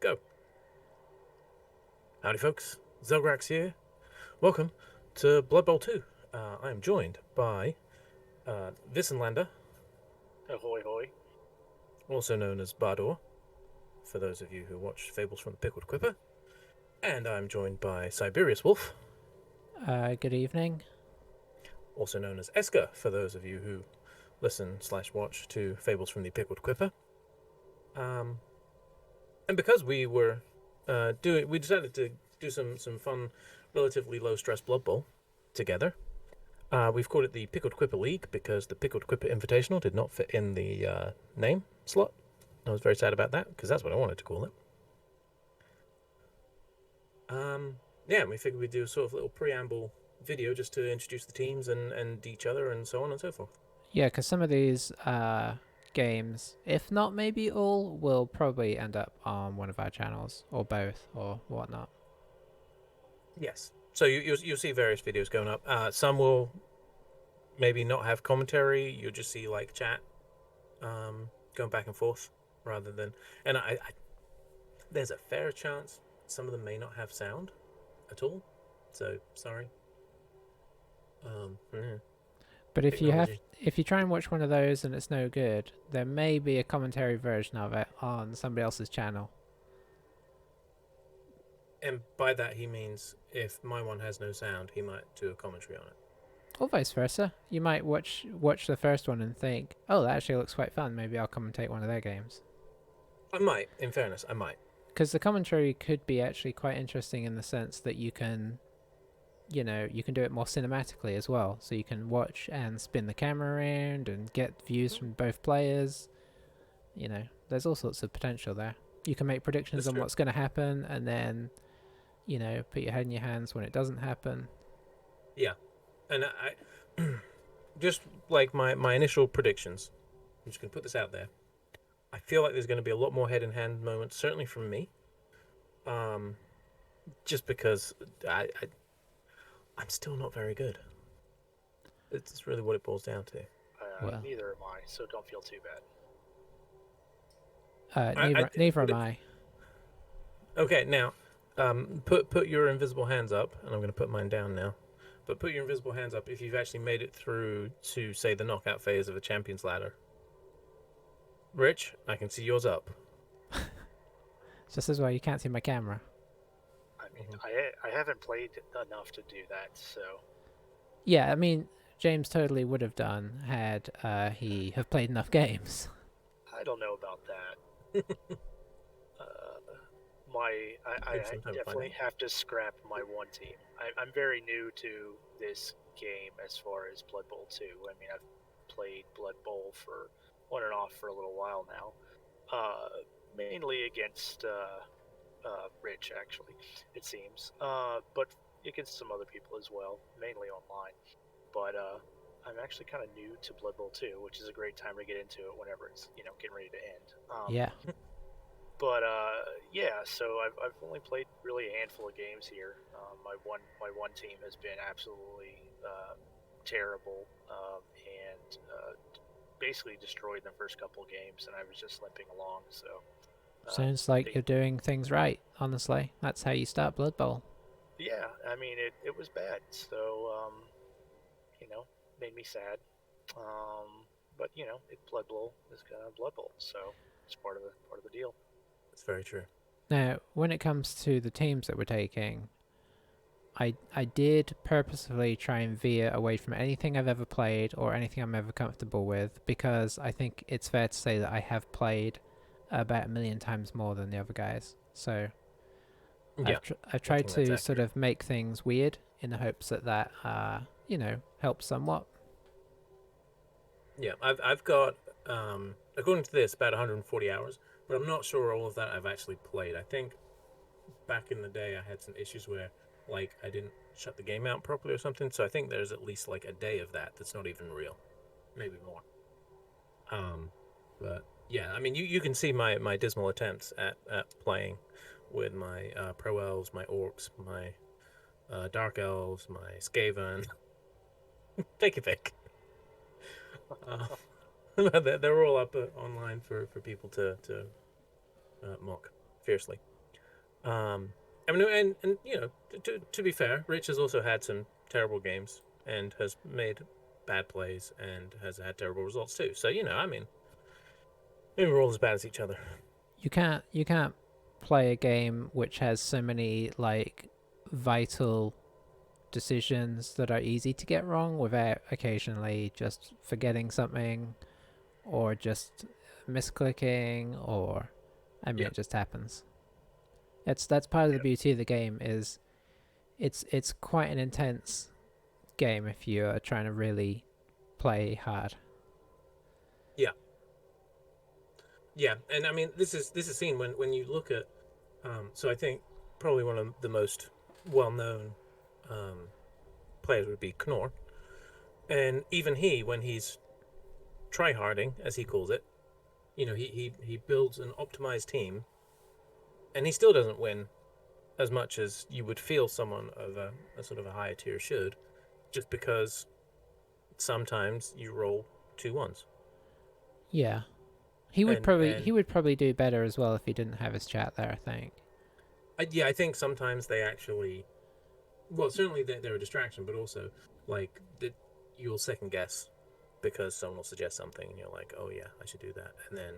Go. Howdy, folks. Zelgrax here. Welcome to Blood Bowl 2. I am joined by Vissenlander, Ahoy hoy. also known as Bardor, for those of you who watch Fables from the Pickled Quipper. And I'm joined by Siberius Wolf, Good evening. also known as Esker, for those of you who listen/watch to Fables from the Pickled Quipper. And because we were we decided to do some fun, relatively low stress Blood Bowl together. We've called it the Pickled Quipper League because the Pickled Quipper Invitational did not fit in the name slot. I was very sad about that because that's what I wanted to call it. Yeah, we figured we'd do a sort of little preamble video just to introduce the teams and each other and so on and so forth. Yeah, because some of these games, if not maybe all, will probably end up on one of our channels, or both, or whatnot. Yes. So you'll see various videos going up. Some will maybe not have commentary. You'll just see like chat going back and forth rather than... And I there's a fair chance some of them may not have sound at all. So, sorry. But if Technology. if you try and watch one of those and it's no good, there may be a commentary version of it on somebody else's channel. And by that he means if my one has no sound, he might do a commentary on it. Or vice versa. You might watch the first one and think, oh, that actually looks quite fun. Maybe I'll commentate one of their games. I might, in fairness, I might. Because the commentary could be actually quite interesting in the sense that you can, you can do it more cinematically as well. So you can watch and spin the camera around and get views from both players. There's all sorts of potential there. You can make predictions on what's going to happen and then, put your head in your hands when it doesn't happen. Yeah. And I just like my initial predictions, I'm just going to put this out there. I feel like there's going to be a lot more head-in-hand moments, certainly from me. Just because I'm still not very good. It's really what it boils down to. Well. Neither am I, so don't feel too bad. Neither am I. Okay, now, put your invisible hands up, and I'm going to put mine down now. But put your invisible hands up if you've actually made it through to, say, the knockout phase of a Champions Ladder. Rich, I can see yours up. Just as well you can't see my camera. I mean, I haven't played enough to do that, so... Yeah, I mean, James totally would have done had he have played enough games. I don't know about that. I definitely have to scrap my one team. I'm very new to this game as far as Blood Bowl 2. I mean, I've played Blood Bowl for on and off for a little while now. Mainly against Rich, actually, it seems. But against some other people as well, mainly online. But I'm actually kind of new to Blood Bowl 2, which is a great time to get into it whenever it's, getting ready to end. Yeah. But yeah, so I've only played really a handful of games here. My one team has been absolutely terrible and basically destroyed the first couple of games, and I was just limping along. So sounds like you're doing things right. Honestly, that's how you start Blood Bowl. Yeah, I mean it was bad. So made me sad. But Blood Bowl is kind of Blood Bowl, so it's part of the deal. That's very true. Now, when it comes to the teams that we're taking, I did purposefully try and veer away from anything I've ever played or anything I'm ever comfortable with, because I think it's fair to say that I have played about 1 million times more than the other guys. So Yeah, I've tried to sort of make things weird in the hopes that helps somewhat. Yeah, I've got, according to this, about 140 hours, but I'm not sure all of that I've actually played. I think back in the day I had some issues where, like, I didn't shut the game out properly or something, so I think there's at least, like, a day of that's not even real. Maybe more. But, yeah, I mean, you can see my dismal attempts at playing with my Pro Elves, my Orcs, my Dark Elves, my Skaven. Take your pick. They're all up online for people to mock fiercely. I mean, and you know, to be fair, Rich has also had some terrible games and has made bad plays and has had terrible results too. So you know, I mean, maybe we're all as bad as each other. You can't play a game which has so many like vital decisions that are easy to get wrong without occasionally just forgetting something or just misclicking or I mean Yeah, it just happens. That's part of the Yeah. beauty of the game is it's quite an intense game if you're trying to really play hard. yeah, yeah. And I mean, this is seen when you look at. So I think probably one of the most well-known um, players would be Knorr, and even he, when he's tryharding, as he calls it, you know, he builds an optimized team, and he still doesn't win as much as you would feel someone of a sort of a higher tier should, just because sometimes you roll two ones. Yeah. He would And probably he would probably do better as well if he didn't have his chat there, I think. yeah, I think sometimes they actually, well, certainly they're a distraction, but also like you'll second guess because someone will suggest something, and you're like, oh yeah, I should do that, and then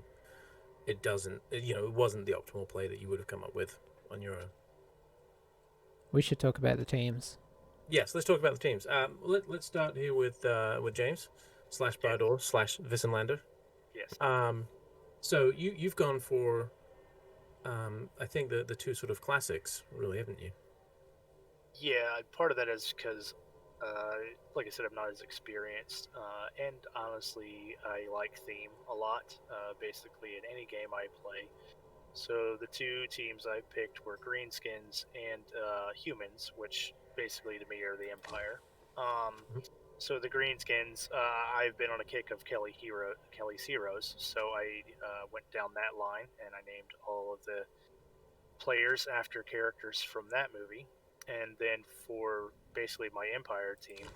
it doesn't, you know, it wasn't the optimal play that you would have come up with on your own. We should talk about the teams. Yes, let's talk about the teams. Let's start here with James slash Yeah. Bardor slash Vissenlander. Yes. So you've gone for I think the two sort of classics, really, haven't you? Yeah, part of that is because, like I said, I'm not as experienced, and honestly, I like theme a lot. Basically, in any game I play. So the two teams I picked were Greenskins and Humans, which basically to me are the Empire. Um, Mhm. so the Greenskins, I've been on a kick of Kelly's Heroes, so I went down that line and I named all of the players after characters from that movie. And then for basically my Empire team,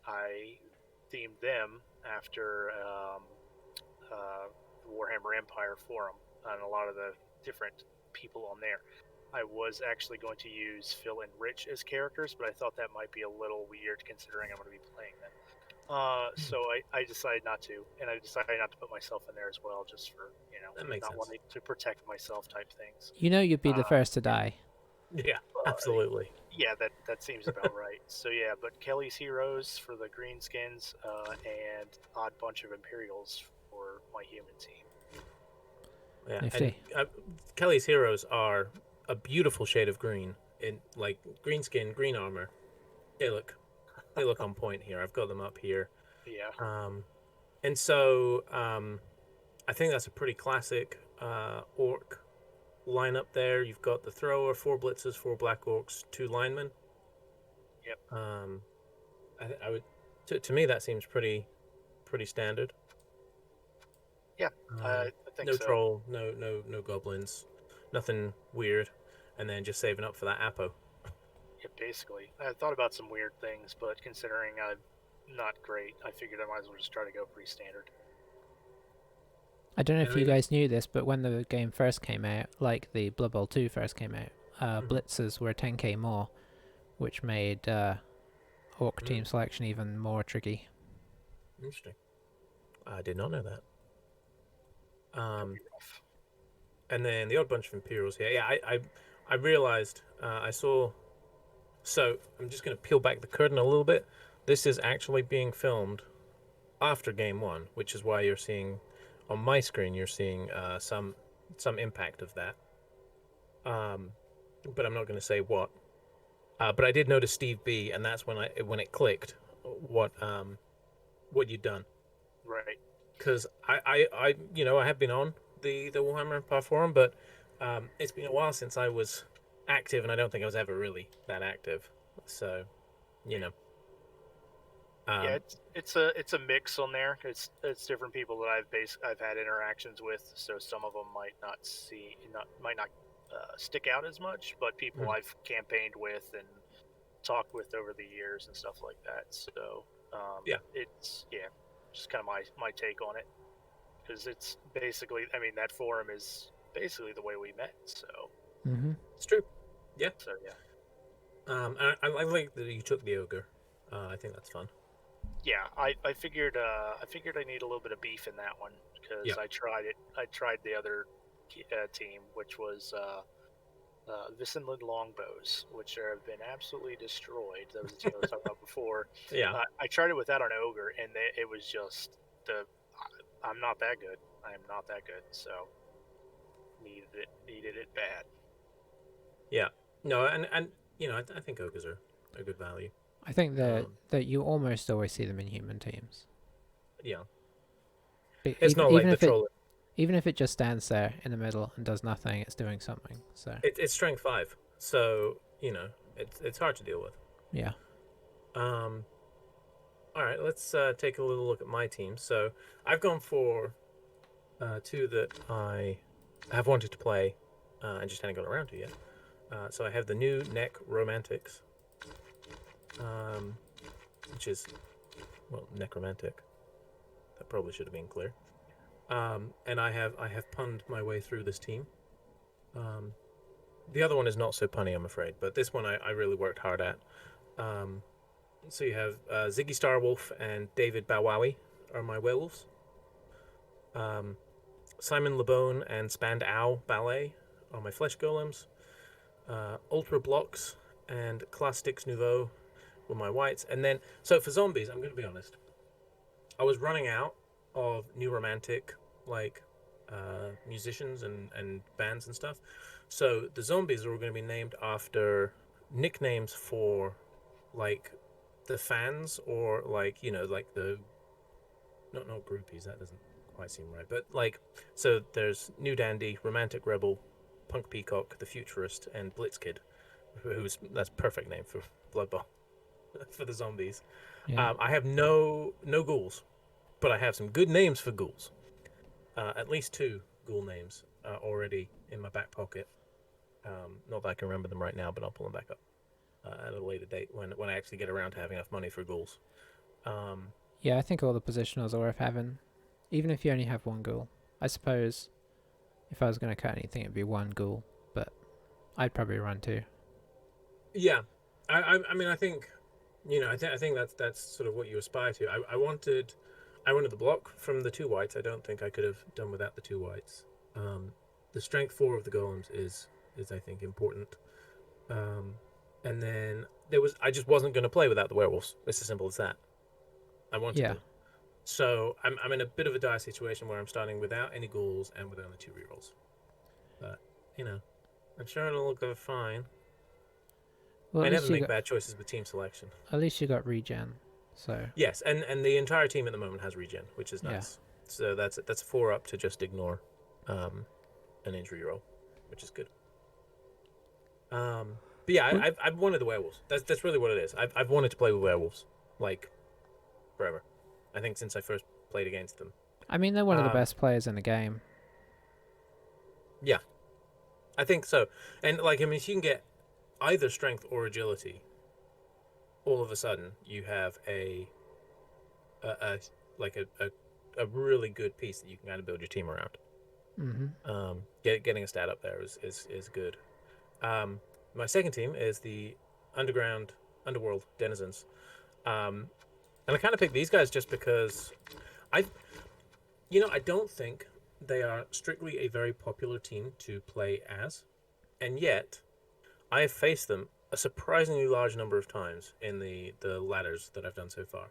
I themed them after Warhammer Empire Forum and a lot of the different people on there. I was actually going to use Phil and Rich as characters, but I thought that might be a little weird considering I'm going to be playing them. So I decided not to, and I decided not to put myself in there as well, just for That makes not sense. wanting to protect myself type things. You know you'd be the Uh, first to die. Yeah, uh, absolutely. yeah, that seems about right. So yeah, but Kelly's Heroes for the Greenskins, and Odd Bunch of Imperials for my human team. Yeah, and Nifty. Kelly's heroes are a beautiful shade of green in like green skin, green armor. They look they look on point here. I've got them up here. Yeah, Um, and so I think that's a pretty classic orc lineup there. You've got the thrower, four blitzers, four black orcs, two linemen. yep, Um, I would to me that seems pretty standard. yeah, Um, I think no so. troll, no goblins, nothing weird, and then just saving up for that Apo. Yeah, basically, I thought about some weird things, but considering I'm not great, I figured I might as well just try to go pretty standard. I don't know And I if you mean, guys knew this, but when the game first came out, like the Blood Bowl 2 first came out, mhm, blitzers were 10k more, which made orc team selection even more tricky. interesting. I did not know that. It'll be Um, rough. and then the odd bunch of Imperials here. Yeah, I realized I saw. So I'm just going to peel back the curtain a little bit. This is actually being filmed after game one, which is why you're seeing on my screen you're seeing some impact of that. Um, but I'm not going to say what. But I did notice Steve B, and that's when it clicked what you'd done. Right. Because I you know I have been on the Warhammer Empire forum, but it's been a while since I was active, and I don't think I was ever really that active. So you know, Yeah, um, it's a mix on there. It's different people that I've had interactions with. So some of them might not stick out as much, but people mhm, I've campaigned with and talked with over the years and stuff like that. So yeah, it's yeah, just kind of my take on it because it's basically I mean that forum is basically the way we met. So Mm-hmm. It's true. Yeah. So yeah. I like that you took the ogre. I think that's fun. Yeah, I figured I need a little bit of beef in that one because Yeah. I tried it. I tried the other team, which was Vicenland Longbows, which have been absolutely destroyed. That was the team I was talking about before. Yeah. I tried it without an ogre, and it was just I'm not that good. I am not that good. So needed it bad. Yeah. No, and I think ogres are a good value. I think that you almost always see them in human teams. Yeah. But It's not like the troll. Even if it just stands there in the middle and does nothing, it's doing something. So It's strength 5, so it's hard to deal with. yeah. All right, let's take a little look at my team. So I've gone for two that I have wanted to play and just hadn't got around to yet. So I have the new Neck Romantics, which is, well, necromantic. That probably should have been clear. And I have punned my way through this team. The other one is not so punny, I'm afraid, but this one I really worked hard at. So you have Ziggy Starwolf and David Bowowie are my werewolves. Simon LeBone and Spandau Ballet are my flesh golems. Ultra Blocks and Classics Nouveau were my whites. And then, so for zombies, I'm going to be honest, I was running out of new romantic, like, musicians and bands and stuff. So the zombies are all going to be named after nicknames for, like, the fans, or like like the not groupies, that doesn't quite seem right, but like, so there's New Dandy, Romantic Rebel, Punk Peacock, The Futurist, and Blitzkid, that's perfect name for Blood Bowl for the zombies. Yeah. I have no ghouls, but I have some good names for ghouls. At least 2 ghoul names already in my back pocket. Not that I can remember them right now, but I'll pull them back up at a later date when I actually get around to having enough money for ghouls. Yeah, I think all the positionals are worth having, even if you only have 1 ghoul. I suppose if I was going to cut anything, it'd be 1 ghoul, but I'd probably run 2. Yeah, I mean, I think I think that's sort of what you aspire to. I wanted the block from the 2 whites. I don't think I could have done without the 2 whites. The strength 4 of the golems is I think important. And then I just wasn't going to play without the werewolves. It's as simple as that. I wanted to. So I'm in a bit of a dire situation where I'm starting without any ghouls and with only 2 rerolls. But I'm sure it'll look fine. Well, I never make bad choices with team selection. At least you got regen, so yes, and the entire team at the moment has regen, which is nice. Yeah. So that's a 4 up to just ignore an injury roll, which is good. But yeah, I've wanted the werewolves. That's really what it is. I've wanted to play with werewolves like forever. I think since I first played against them. I mean, they're one of the best players in the game. Yeah, I think so. And like, I mean, if you can get either strength or agility, all of a sudden you have a really good piece that you can kind of build your team around. Mm-hmm. Getting a stat up there is good. My second team is the Underworld Denizens. And I kind of picked these guys just because I don't think they are strictly a very popular team to play as, and yet I have faced them a surprisingly large number of times in the ladders that I've done so far.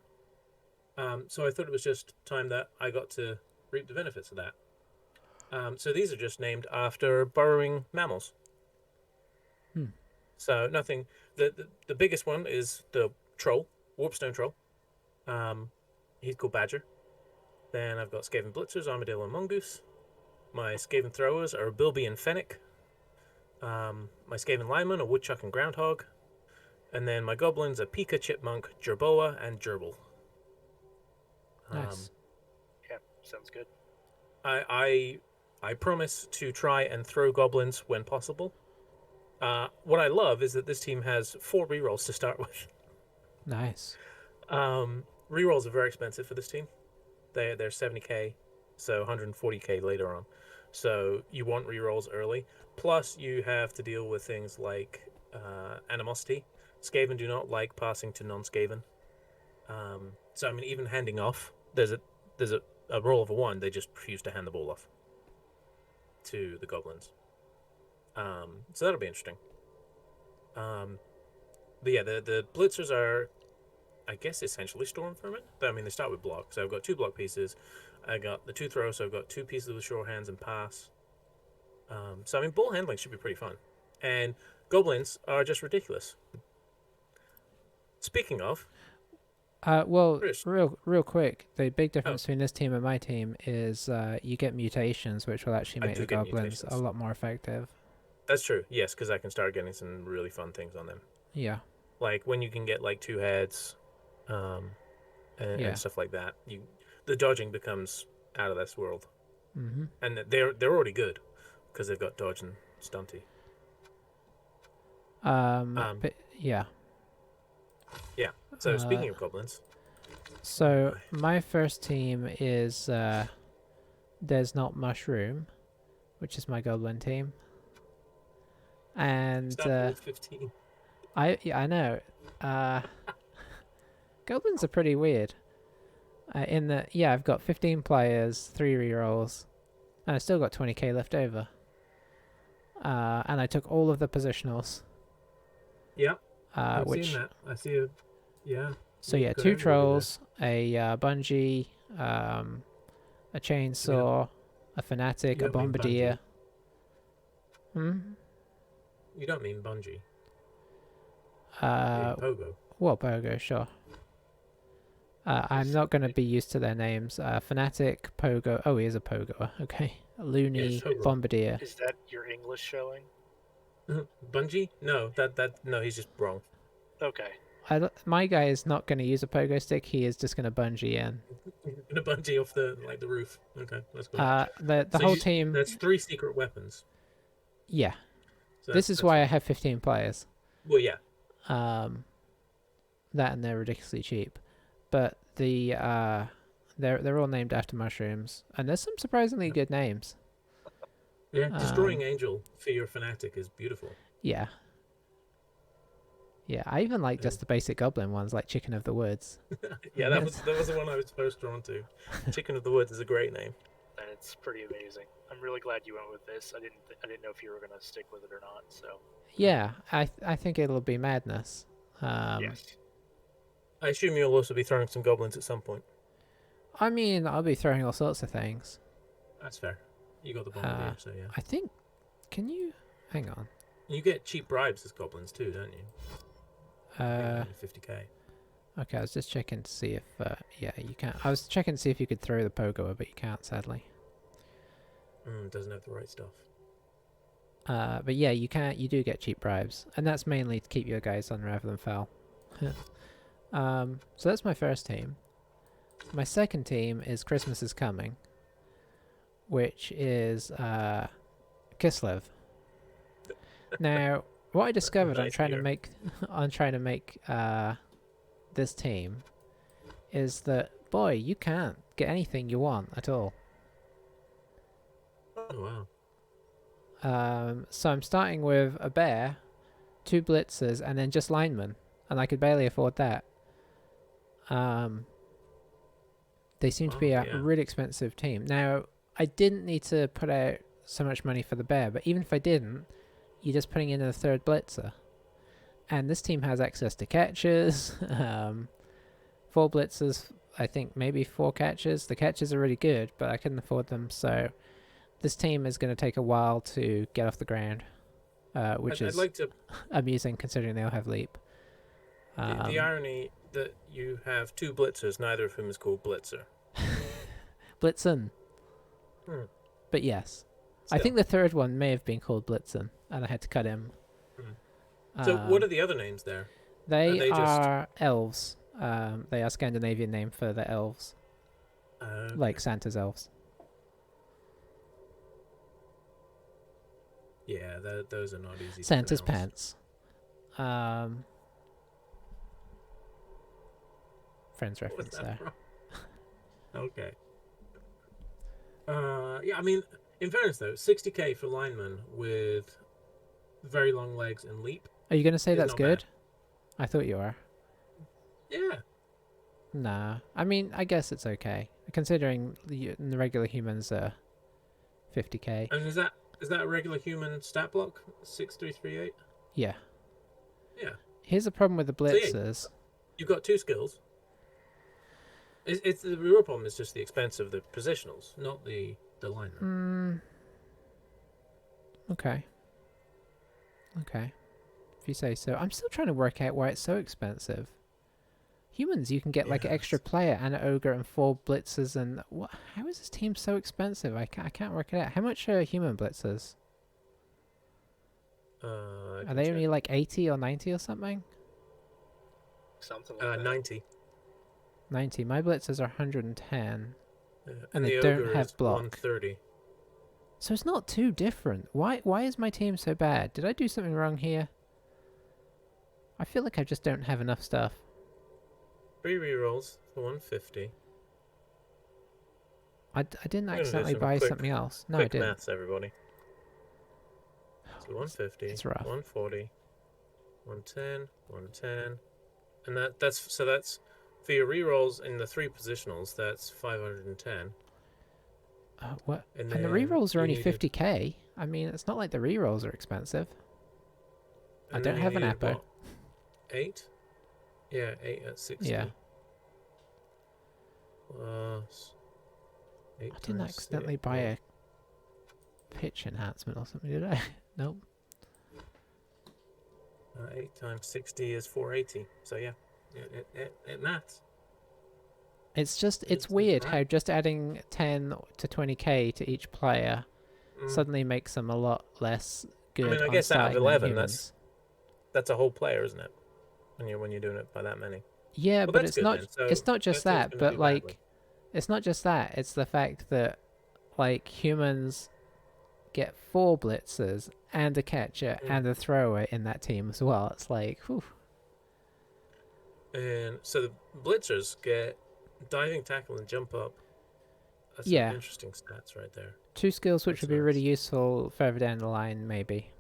So I thought it was just time that I got to reap the benefits of that. So these are just named after burrowing mammals. So nothing. The biggest one is the troll, Warpstone Troll. He's called Badger. Then I've got Skaven Blitzers, Armadillo, and Mongoose. My Skaven Throwers are Bilby and Fennec. My Skaven Linemen are Woodchuck and Groundhog. And then my Goblins are Pika, Chipmunk, Jerboa, and Gerbil. Nice. Yeah, sounds good. I promise to try and throw Goblins when possible. What I love is that this team has 4 rerolls to start with. Nice. Rerolls are very expensive for this team. They're 70k, so 140k later on. So you want rerolls early. Plus, you have to deal with things like animosity. Skaven do not like passing to non-Skaven. So I mean, even handing off, there's a roll of a 1. They just refuse to hand the ball off to the goblins. So that'll be interesting. But yeah, the blitzers are, I guess, essentially storm vermin. I mean, they start with block. So I've got 2 block pieces. I got the 2 throw, so I've got 2 pieces with sure hands and pass. So I mean, ball handling should be pretty fun. And goblins are just ridiculous. Speaking of, well, Chris. real quick, the big difference between this team and my team is you get mutations, which will actually make the goblins a lot more effective. That's true, yes, because I can start getting some really fun things on them. Yeah. Like when you can get like 2 heads, and stuff like that. The dodging becomes out of this world. Mm-hmm. And they're already good because they've got dodge and stunty. But yeah. Yeah. So speaking of goblins, so my first team is There's Not Mushroom, which is my goblin team, and 15. I know. Goblins are pretty weird. I've got 15 players, 3 rerolls, and I still got 20k left over. And I took all of the positionals. Yeah. I've which seen that. I see it. Yeah. So yeah, 2 trolls, a bungee, a chainsaw, a fanatic, a bombardier. You don't mean bungee. Pogo. Well, Pogo, sure. I'm not going to be used to their names. Fanatic, Pogo. Oh, he is a Pogo. Okay. Loony, Bombardier. Is that your English showing? Bungee? No, no, he's just wrong. Okay. My guy is not going to use a pogo stick. He is just going to bungee in. Gonna bungee off the roof. Okay, that's good. The whole team. That's 3 secret weapons. Yeah. So this is why I have 15 players. Well, yeah. That and they're ridiculously cheap, but they're all named after mushrooms, and there's some surprisingly good names. Yeah, Destroying Angel for your fanatic is beautiful. Yeah. Yeah, I even like just the basic goblin ones, like Chicken of the Woods. Yeah, that was the one I was most drawn to. Chicken of the Woods is a great name. It's pretty amazing. I'm really glad you went with this. I didn't know if you were gonna stick with it or not. So. Yeah, I think it'll be madness. Yes. I assume you'll also be throwing some goblins at some point. I mean, I'll be throwing all sorts of things. That's fair. You got the bombardier, so yeah. I think. Can you hang on? You get cheap bribes as goblins too, don't you? 50k. Okay, I was just checking to see if yeah, you can. I was checking to see if you could throw the pogo, but you can't, sadly. Doesn't have the right stuff. But yeah, you can. You do get cheap bribes, and that's mainly to keep your guys on rather than foul. So that's my first team. My second team is Christmas is Coming, which is Kislev. Now, what I discovered on trying to make this team is that, boy, you can't get anything you want at all. Oh wow. So I'm starting with a bear, 2 blitzers, and then just linemen, and I could barely afford that. They seem to be a really expensive team. Now, I didn't need to put out so much money for the bear, but even if I didn't, you're just putting in a 3rd blitzer. And this team has access to catches, 4 blitzers, I think maybe 4 catches. The catches are really good, but I couldn't afford them, so this team is going to take a while to get off the ground, which is amusing considering they all have leap. The irony that you have 2 blitzers, neither of whom is called Blitzer. Blitzen. But yes. Still. I think the 3rd one may have been called Blitzen, and I had to cut him. So what are the other names there? They are elves. They are Scandinavian name for the elves. Okay. Like Santa's elves. Yeah, those are not easy Santa's to pronounce. pants. Friends reference there. Okay. Yeah, I mean, In fairness, though, 60k for linemen with very long legs and leap. Are you going to say It's that's not good? bad. I thought you were. Yeah. Nah. I mean, I guess it's okay. Considering the regular humans are 50k. And is that a regular human stat block? 6338? Yeah. Yeah. Here's the problem with the So, yeah, blitzers. you've got 2 skills. It's the real problem is just the expense of the positionals, not the linemen. Okay. Okay. If you say so. I'm still trying to work out why it's so expensive. Humans, you can get like an extra player and an ogre and 4 blitzers and what? How is this team so expensive? I can't work it out. How much are human blitzers? Are they only like 80 or 90 or something? Something like that. 90. 90. My blitzers are 110. And they the don't ogre have is block. 130. So it's not too different. Why is my team so bad? Did I do something wrong here? I feel like I just don't have enough stuff. 3 rerolls for 150. I didn't I'm gonna do accidentally some buy quick- something else. No, I Quick didn't. maths, everybody. So 150, It's rough. 140, 110, 110. And that's for your rerolls in the 3 positionals, that's 510. What? And And the then rerolls are you only needed- 50k. I mean, it's not like the rerolls are expensive. I and don't then you have an needed, Apo. what, 8? Yeah, 8 at 60. Yeah. Plus 8 I didn't times accidentally 6, buy a pitch enhancement or something, did I? Nope. 8 times 60 is 480. So yeah, it maths. It's just, it's It's weird right. how just adding 10 to 20k to each player suddenly makes them a lot less good I on guess out of starting than 11, humans. that's a whole player, isn't it? When you're doing it by that many. Yeah, Well, but that's it's good not then. So it's not just that team's that, gonna but do like badly. it's not just that, it's the fact that like humans get 4 blitzers and a catcher and a thrower in that team as well. It's like, whew. And so the blitzers get diving, tackle, and jump up. That's Yeah. some interesting stats right there. 2 skills which That's would be really nice. useful further down the line, maybe.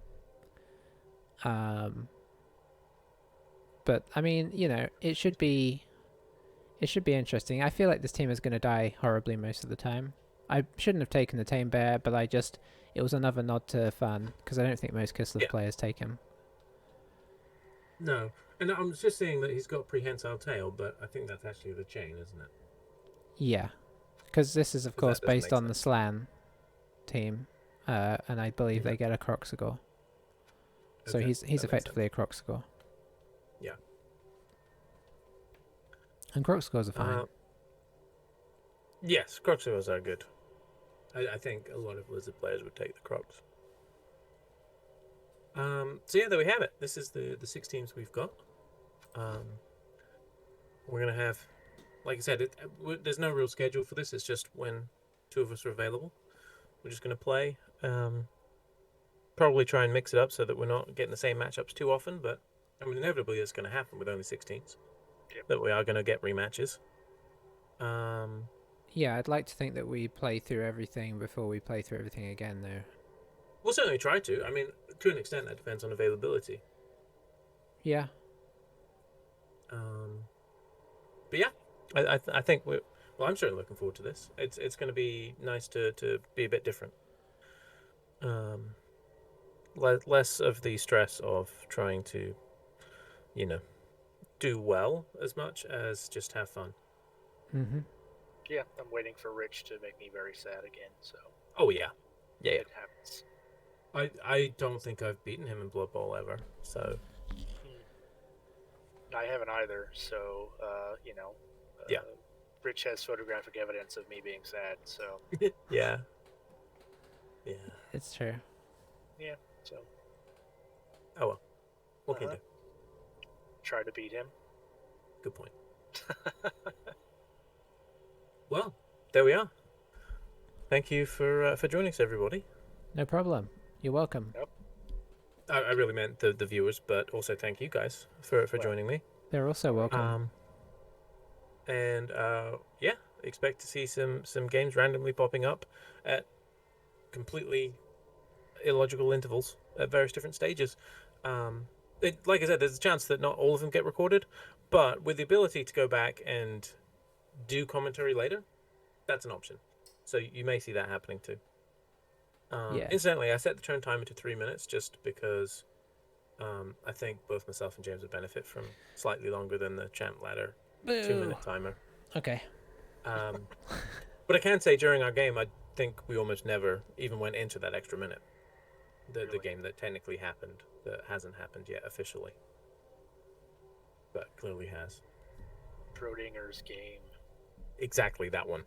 But I mean, you know, it should be interesting. I feel like this team is going to die horribly most of the time. I shouldn't have taken the Tame Bear, but it was another nod to fun because I don't think most Kislev players take him. No, and I'm just saying that he's got prehensile tail, but I think that's actually the chain, isn't it? Yeah, because this is of 'Cause course that doesn't based make on the sense. Slan team, and I believe they Mhm. get a Croxagore. So Okay, he's that makes effectively a Croxagore. Yeah. And Croxagores are fine. Yes, Croxagores are good. I think a lot of Lizard players would take the Crocs. So yeah, there we have it. This is the 6 teams we've got. We're gonna have, like I said, there's no real schedule for this. It's just when 2 of us are available. We're just gonna play. Probably try and mix it up so that we're not getting the same matchups too often. But I mean, inevitably it's going to happen with only 6 teams. Yep. That we are going to get rematches. Yeah, I'd like to think that we play through everything before we play through everything again, though. We'll certainly try to. I mean, to an extent, that depends on availability. Yeah. But yeah, I think well, I'm certainly looking forward to this. It's going to be nice to be a bit different. Less of the stress of trying to, do well as much as just have fun. Mm-hmm. Yeah, I'm waiting for Rich to make me very sad again, so Oh yeah. it happens. I don't think I've beaten him in Blood Bowl ever. So I haven't either, so, Yeah. Rich has photographic evidence of me being sad, so, yeah. It's true. yeah, so Oh well. What can you do? try to beat him. Good point. Well, there we are. Thank you for joining us, everybody. No problem. You're welcome. I really meant the viewers, but also thank you guys for joining me. They're also welcome. And yeah, expect to see some games randomly popping up at completely illogical intervals at various different stages. Like I said, there's a chance that not all of them get recorded, but with the ability to go back and do commentary later, that's an option. So you may see that happening too. Yeah. Incidentally, I set the turn timer to 3 minutes just because I think both myself and James would benefit from slightly longer than the champ ladder 2-minute timer. Okay. But I can say during our game, I think we almost never even went into that extra minute. The game that technically happened, that hasn't happened yet officially, but clearly has. Schrodinger's game. Exactly that one.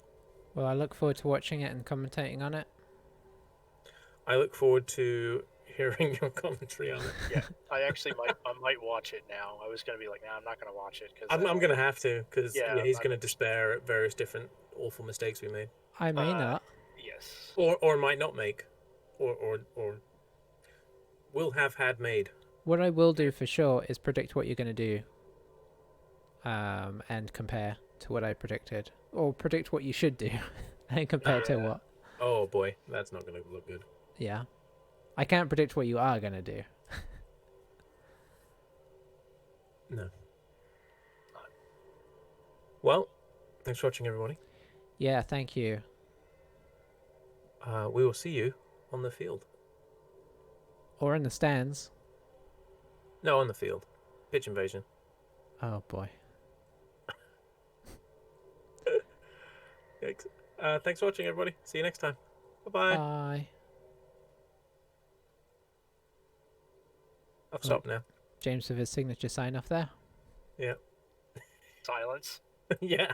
Well, I look forward to watching it and commentating on it. I look forward to hearing your commentary on it. Yeah, I might watch it now. I was gonna be like, nah, I'm not gonna watch it because I'm gonna have to because he's gonna I'm despair at various different awful mistakes we made. I may not. Yes. Or might not make, or will have had made. What I will do for sure is predict what you're going to do, and compare to what I predicted, or predict what you should do, and compare to what. Oh boy, that's not gonna look good. Yeah, I can't predict what you are going to do. No. Well, thanks for watching, everybody. Yeah, thank you. We will see you on the field. Or in the stands. No, on the field. Pitch invasion. Oh boy. Yikes. Thanks for watching, everybody. See you next time. Bye-bye. Bye. I've stopped now. James with his signature sign off there. Yeah. Silence. Yeah.